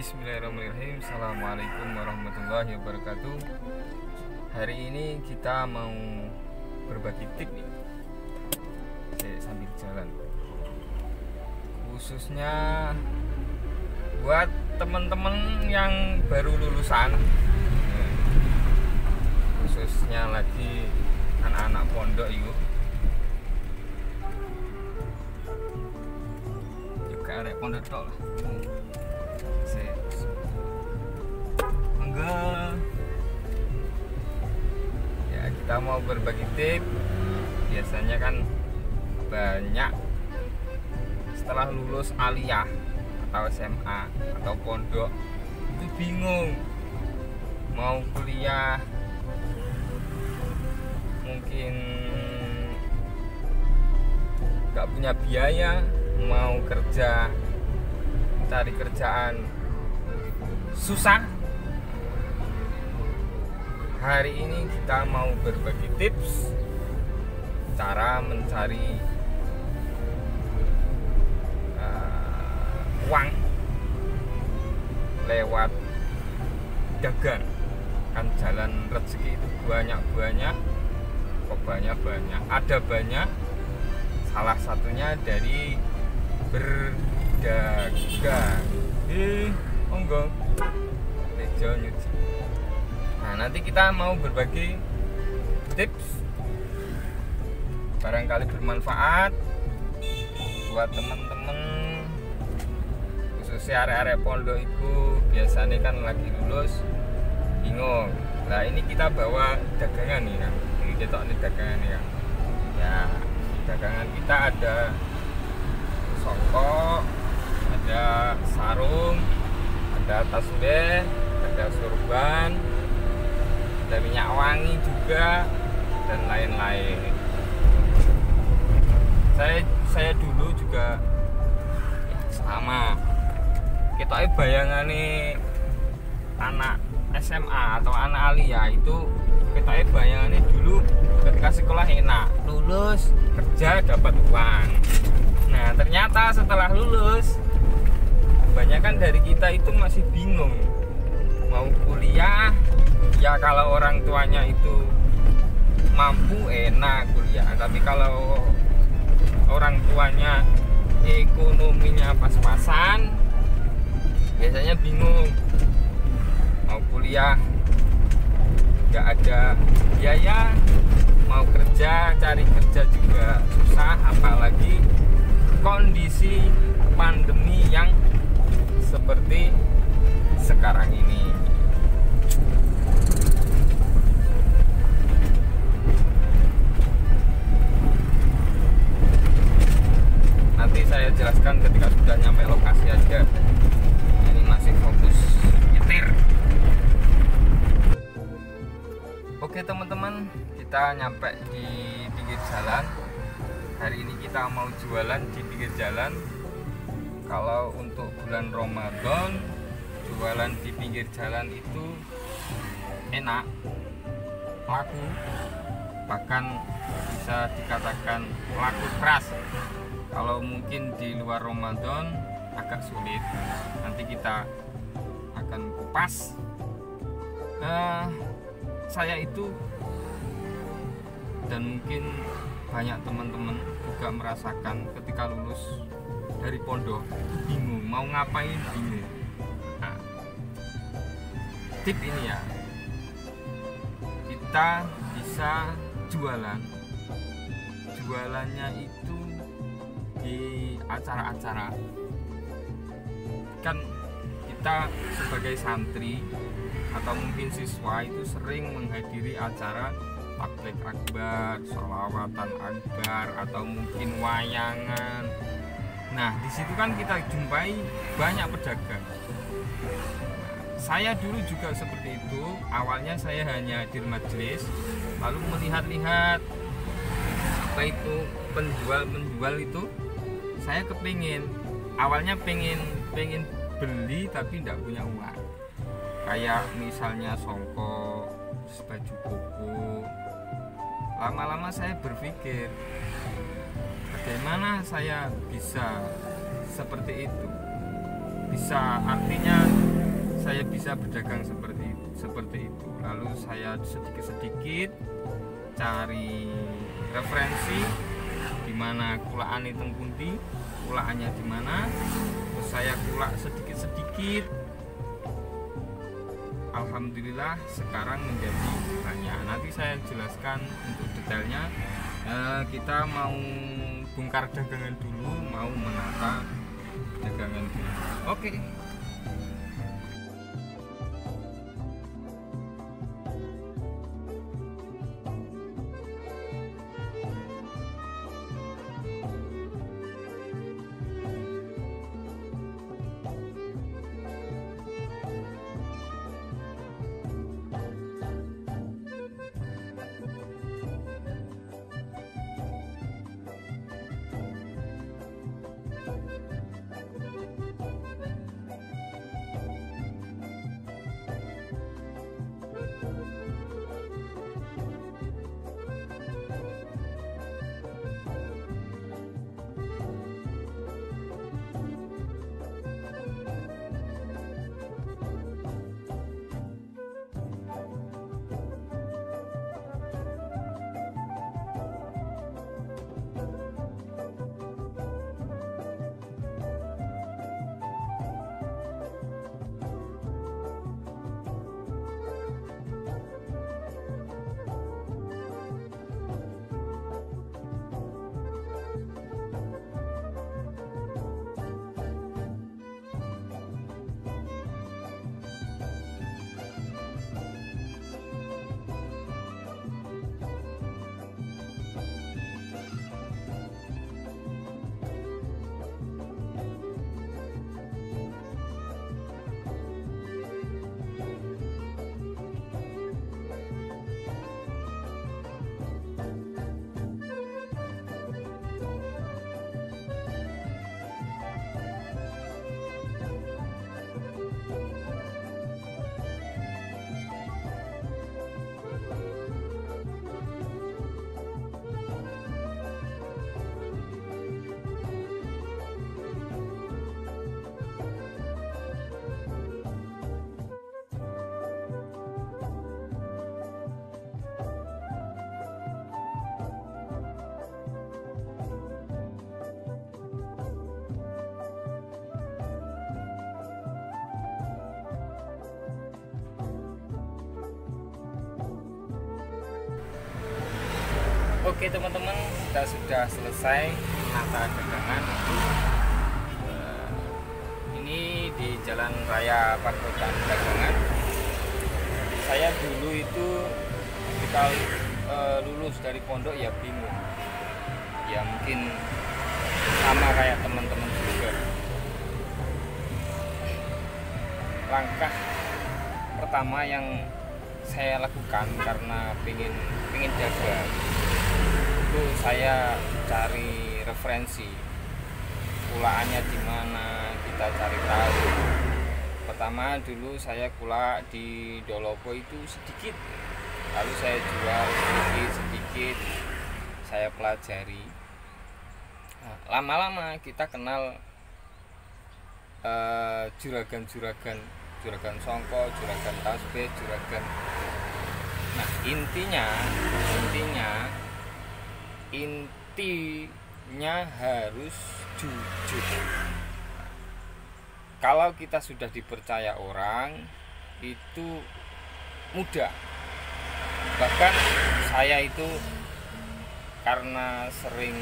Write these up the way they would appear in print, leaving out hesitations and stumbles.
Bismillahirrahmanirrahim. Assalamualaikum warahmatullahi wabarakatuh. Hari ini kita mau berbagi tip nih sambil jalan, khususnya buat teman-teman yang baru lulusan, khususnya lagi anak-anak pondok itu juga ada pondok tok lah. Enggak ya, kita mau berbagi tip. Biasanya kan banyak setelah lulus aliyah atau SMA atau pondok itu bingung mau kuliah, mungkin nggak punya biaya, mau kerja, cari kerjaan susah. Hari ini kita mau berbagi tips cara mencari uang lewat dagang. Kan jalan rezeki itu banyak-banyak, kok banyak-banyak, ada banyak. Salah satunya dari berdagang. Monggo Tejo nyuci. Nah, nanti kita mau berbagi tips, barangkali bermanfaat buat teman-teman, khususnya area-area pondok itu biasanya kan lagi lulus bingung. Nah, ini kita bawa dagangan nih kan, ini kita ini dagangan nih kan. Ya, dagangan kita ada songkok, ada sarung, ada tasbih, ada sorban, ada minyak wangi juga, dan lain-lain. Saya dulu juga ya, sama. Kita bayangannya anak SMA atau anak aliyah itu, kita bayangannya dulu ketika sekolah enak, lulus kerja dapat uang. Nah, ternyata setelah lulus kebanyakan dari kita itu masih bingung mau kuliah. Ya kalau orang tuanya itu mampu enak kuliah, tapi kalau orang tuanya ekonominya pas-pasan biasanya bingung mau kuliah, nggak ada biaya, mau kerja, cari kerja juga susah, apalagi kondisi pandemi yang seperti sekarang ini. Nanti saya jelaskan ketika sudah nyampe lokasi aja. Ini masih fokus nyetir. Oke teman-teman, kita nyampe di pinggir jalan. Hari ini kita mau jualan di pinggir jalan. Kalau untuk bulan Ramadan, jualan di pinggir jalan itu enak, laku, bahkan bisa dikatakan laku keras. Kalau mungkin di luar Ramadan agak sulit, nanti kita akan kupas. Saya itu dan mungkin banyak teman-teman juga merasakan ketika lulus dari pondok bingung mau ngapain, bingung. Nah, tip ini ya, kita bisa jualannya itu di acara-acara. Kan kita sebagai santri atau mungkin siswa itu sering menghadiri acara tabligh akbar, sholawatan akbar, atau mungkin wayangan. Nah, di situ kan kita jumpai banyak pedagang. Saya dulu juga seperti itu. Awalnya saya hanya hadir majelis, lalu melihat-lihat apa itu penjual itu. Saya kepingin, awalnya pengen beli tapi tidak punya uang. Kayak misalnya songkok, baju koko. Lama-lama saya berpikir, bagaimana saya bisa seperti itu. bisa, artinya saya bisa berdagang seperti itu. Lalu saya sedikit-sedikit cari referensi di mana kulaan itu pundi, kulaannya di mana, terus saya kulak sedikit-sedikit. Alhamdulillah sekarang menjadi banyak. Nanti saya jelaskan untuk detailnya. Kita mau bongkar dagangan dulu, mau menata dagangan dulu. Oke. Oke teman-teman, kita sudah selesai menata dagangan. Ini di Jalan Raya Pagotan Dagangan. Saya dulu itu ketika lulus dari pondok ya bingung. Ya mungkin sama kayak teman-teman juga. Langkah pertama yang saya lakukan karena pengen jaga, itu saya cari referensi kulaannya di mana, kita cari tahu. Pertama dulu saya kulak di Dolopo itu sedikit, lalu saya jual sedikit, saya pelajari. Lama-lama kita kenal juragan songko, juragan tasbih, juragan. Nah intinya harus jujur. Kalau kita sudah dipercaya orang itu mudah. Bahkan saya itu karena sering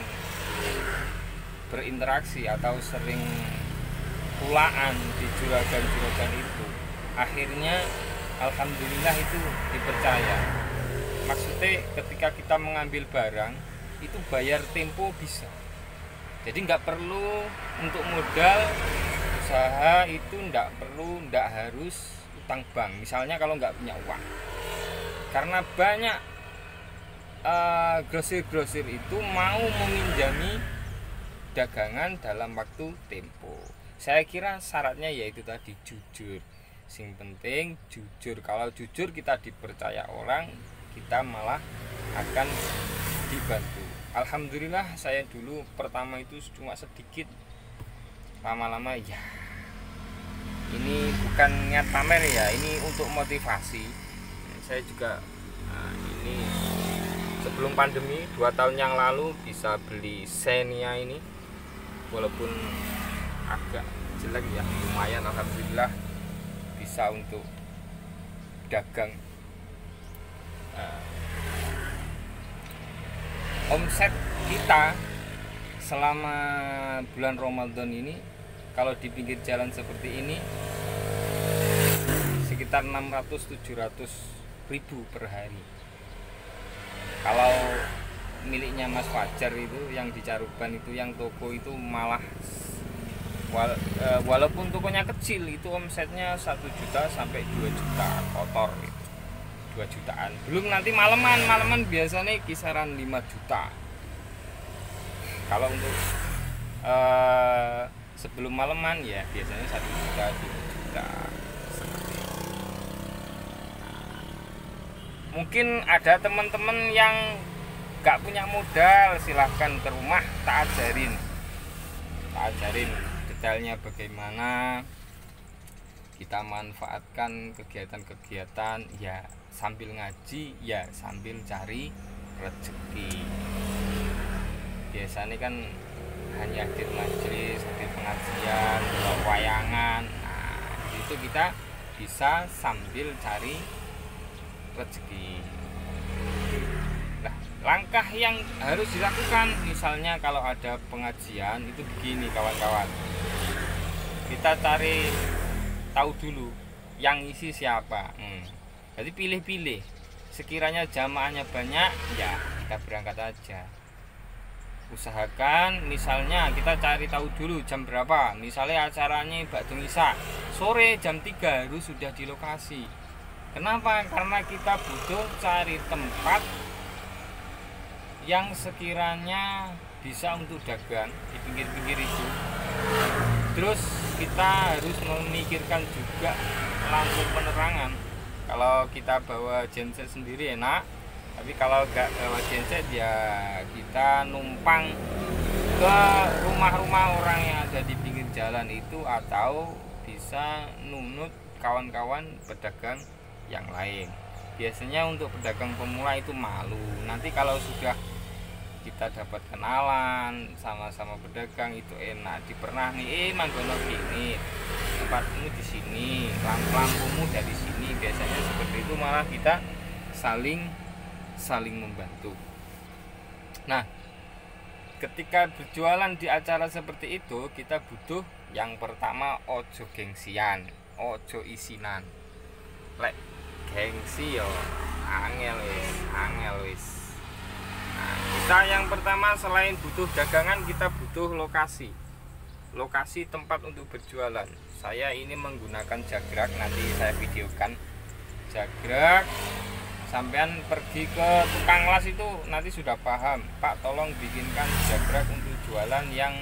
berinteraksi atau sering kulaan di juragan itu, akhirnya alhamdulillah itu dipercaya. Maksudnya ketika kita mengambil barang itu bayar tempo bisa, jadi nggak perlu untuk modal usaha itu, nggak harus utang bank misalnya kalau nggak punya uang. Karena banyak grosir itu mau meminjami dagangan dalam waktu tempo. Saya kira syaratnya yaitu tadi jujur. Sing penting jujur. Kalau jujur kita dipercaya orang, kita malah akan dibantu. Alhamdulillah saya dulu pertama itu cuma sedikit, lama-lama ya Ini bukan niat pamer ya, ini untuk motivasi. Saya juga ini sebelum pandemi 2 tahun yang lalu bisa beli Xenia ini, walaupun agak jelek ya, lumayan alhamdulillah bisa untuk dagang. Omset kita selama bulan Ramadan ini kalau di pinggir jalan seperti ini sekitar 600-700 ribu per hari. Kalau miliknya Mas Fajar itu yang di Caruban itu, yang toko itu malah walaupun tokonya kecil itu omsetnya 1 juta sampai 2 juta kotor gitu. 2 jutaan. Belum nanti maleman biasanya kisaran 5 juta. Kalau untuk sebelum maleman ya biasanya 1 juta, 2 juta seperti itu. Mungkin ada teman-teman yang gak punya modal, silahkan ke rumah tak ajarin detailnya bagaimana kita manfaatkan kegiatan-kegiatan ya, sambil ngaji ya sambil cari rezeki. Biasanya kan hanya hadir majelis, hadir pengajian, wayangan. Nah, itu kita bisa sambil cari rezeki. Nah, langkah yang harus dilakukan misalnya kalau ada pengajian itu begini kawan-kawan. Kita cari tahu dulu yang isi siapa. Jadi pilih-pilih. Sekiranya jamaahnya banyak, ya kita berangkat aja. Usahakan misalnya kita cari tahu dulu jam berapa. Misalnya acaranya Ba'dul Isya, sore jam 3 harus sudah di lokasi. Kenapa? Karena kita butuh cari tempat yang sekiranya bisa untuk dagang di pinggir-pinggir itu. Terus kita harus memikirkan juga lampu penerangan. Kalau kita bawa genset sendiri enak, tapi kalau nggak bawa genset ya kita numpang ke rumah-rumah orang yang ada di pinggir jalan itu, atau bisa nunut kawan-kawan pedagang yang lain. Biasanya untuk pedagang pemula itu malu. Nanti kalau sudah kita dapat kenalan sama-sama pedagang itu enak, dipernah nih manggono gini, tempatmu di sini, lampumu dari sini, biasanya seperti itu, malah kita saling membantu. Nah, ketika berjualan di acara seperti itu kita butuh yang pertama ojo gengsian, ojo isinan. Lek gengsi yo angel wis. Nah, kita yang pertama selain butuh dagangan, kita butuh lokasi tempat untuk berjualan. Saya ini menggunakan jagrak, nanti saya videokan jagrak. Sampean pergi ke tukang las itu nanti sudah paham, Pak tolong bikinkan jagrak untuk jualan yang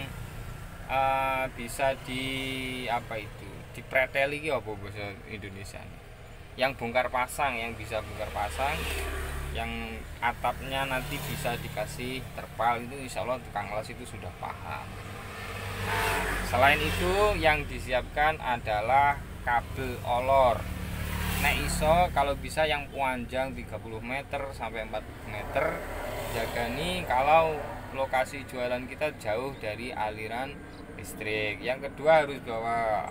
bisa dipreteli apa bahasa Indonesia, yang bongkar pasang, yang bisa bongkar pasang, yang atapnya nanti bisa dikasih terpal, itu insya Allah tukang las itu sudah paham. Nah, selain itu yang disiapkan adalah kabel olor. Nek iso kalau bisa yang panjang 30 meter sampai 40 meter. Jagani kalau lokasi jualan kita jauh dari aliran listrik. Yang kedua harus bawa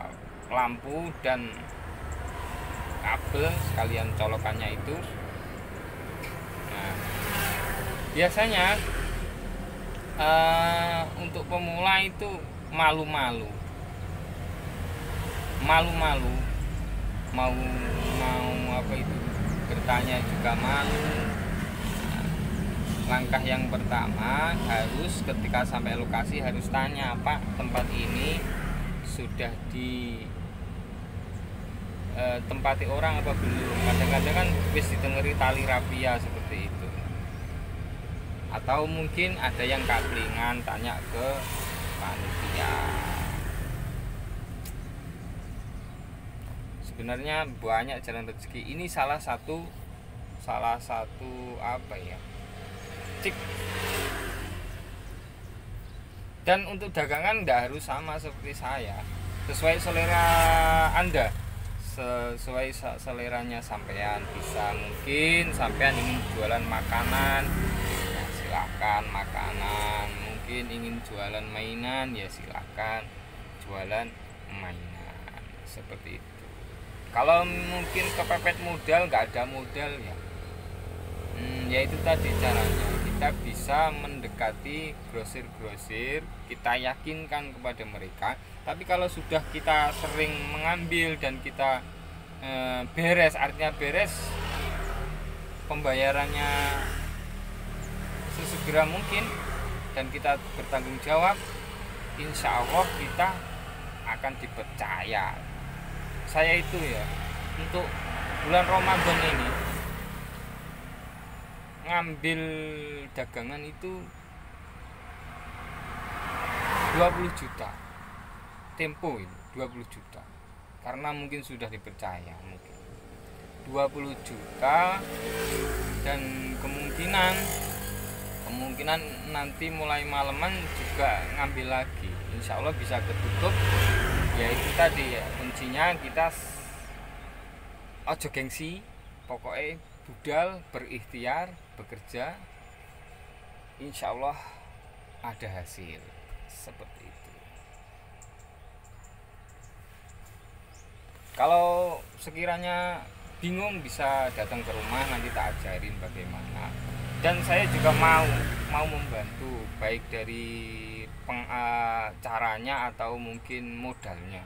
lampu dan kabel sekalian colokannya itu. Nah, biasanya untuk pemula itu malu-malu, mau apa itu, bertanya juga malu. Nah, langkah yang pertama harus ketika sampai lokasi harus tanya, Pak tempat ini sudah di tempati orang apa belum. Kadang-kadang kan wis ditengeri tali rapia seperti itu, atau mungkin ada yang kablingan, tanya ke panitia. Sebenarnya banyak jalan rezeki. Ini salah satu apa ya, cik. Dan untuk dagangan tidak harus sama seperti saya. sesuai selera Anda, sesuai seleranya sampean. Bisa mungkin sampean ingin jualan makanan, ya silakan makanan. Mungkin ingin jualan mainan, ya silakan jualan mainan, seperti itu. Kalau mungkin kepepet modal, nggak ada modal, ya itu tadi caranya. Kita bisa mendekati grosir-grosir, kita yakinkan kepada mereka. Tapi kalau sudah kita sering mengambil dan kita beres, artinya beres pembayarannya sesegera mungkin dan kita bertanggung jawab, insya Allah kita akan dipercaya. Saya itu ya, untuk bulan Ramadan ini ngambil dagangan itu 20 juta tempo, itu 20 juta karena mungkin sudah dipercaya, mungkin 20 juta, dan kemungkinan nanti mulai malaman juga ngambil lagi, insya Allah bisa ketutup. Ya itu tadi ya, kuncinya kita ojo gengsi, pokoknya budal, berikhtiar, bekerja, insya Allah ada hasil, seperti itu. Kalau sekiranya bingung bisa datang ke rumah, nanti tak ajarin bagaimana. Dan saya juga mau membantu, baik dari caranya atau mungkin modalnya.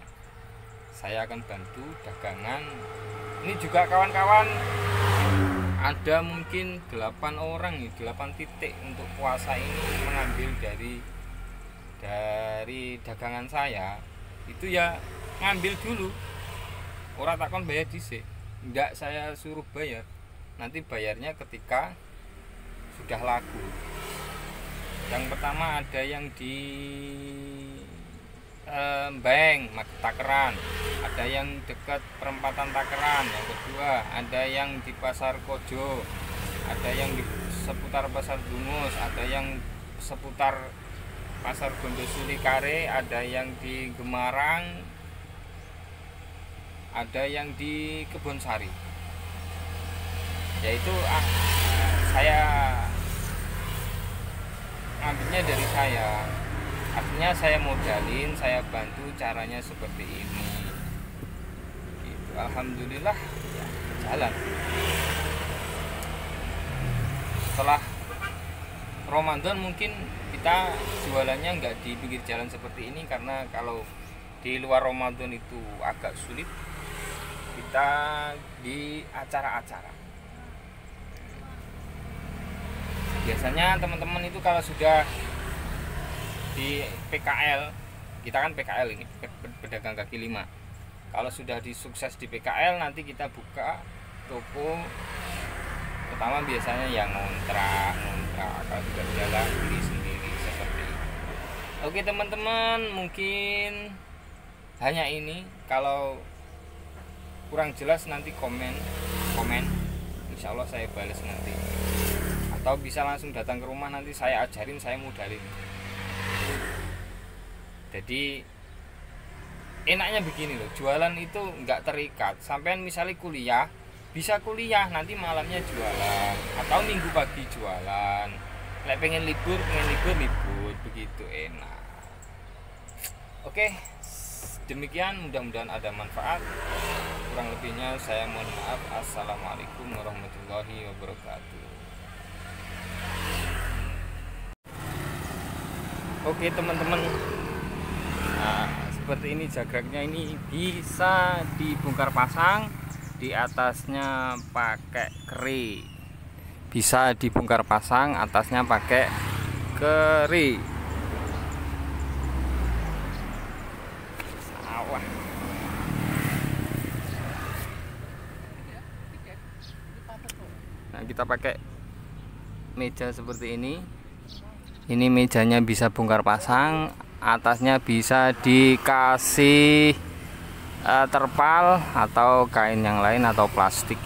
Saya akan bantu dagangan. Ini juga kawan-kawan, ada mungkin 8 orang, 8 titik untuk puasa ini mengambil dari dagangan saya. Itu ya ngambil dulu, orang takkan bayar dhisik. Enggak saya suruh bayar, nanti bayarnya ketika sudah laku. Yang pertama ada yang di Bank Takeran, ada yang dekat perempatan Takeran. Yang kedua ada yang di Pasar Kojo, ada yang di seputar Pasar Dungus, ada yang seputar Pasar Gondosuli Kare, ada yang di Gemarang, ada yang di Kebonsari. Yaitu saya ngambilnya dari saya, artinya saya modalin, saya bantu, caranya seperti ini gitu. Alhamdulillah ya, jalan. Setelah Ramadan mungkin kita jualannya nggak di pinggir jalan seperti ini, karena kalau di luar Ramadan itu agak sulit, kita di acara-acara. Biasanya teman-teman itu kalau sudah di PKL, kita kan PKL ini, pedagang kaki lima. Kalau sudah disukses di PKL, nanti kita buka toko. Pertama biasanya yang ngontrak, kalau sudah jalan beli sendiri, seperti itu. Oke teman-teman, mungkin hanya ini. Kalau kurang jelas nanti komen, insya Allah saya balas nanti. Atau bisa langsung datang ke rumah, nanti saya ajarin, saya modalin. Jadi enaknya begini loh, jualan itu nggak terikat. Sampean misalnya kuliah, bisa kuliah, nanti malamnya jualan, atau minggu pagi jualan. Lek pengen libur, begitu enak. Oke, demikian, mudah-mudahan ada manfaat. Kurang lebihnya saya mohon maaf. Assalamualaikum warahmatullahi wabarakatuh. Oke teman-teman, nah, seperti ini jagraknya. Ini bisa dibongkar pasang, di atasnya pakai keri. Bisa dibongkar pasang, atasnya pakai keri. Sawah. Nah, kita pakai meja seperti ini. Ini mejanya bisa bongkar pasang, atasnya bisa dikasih terpal atau kain yang lain atau plastik.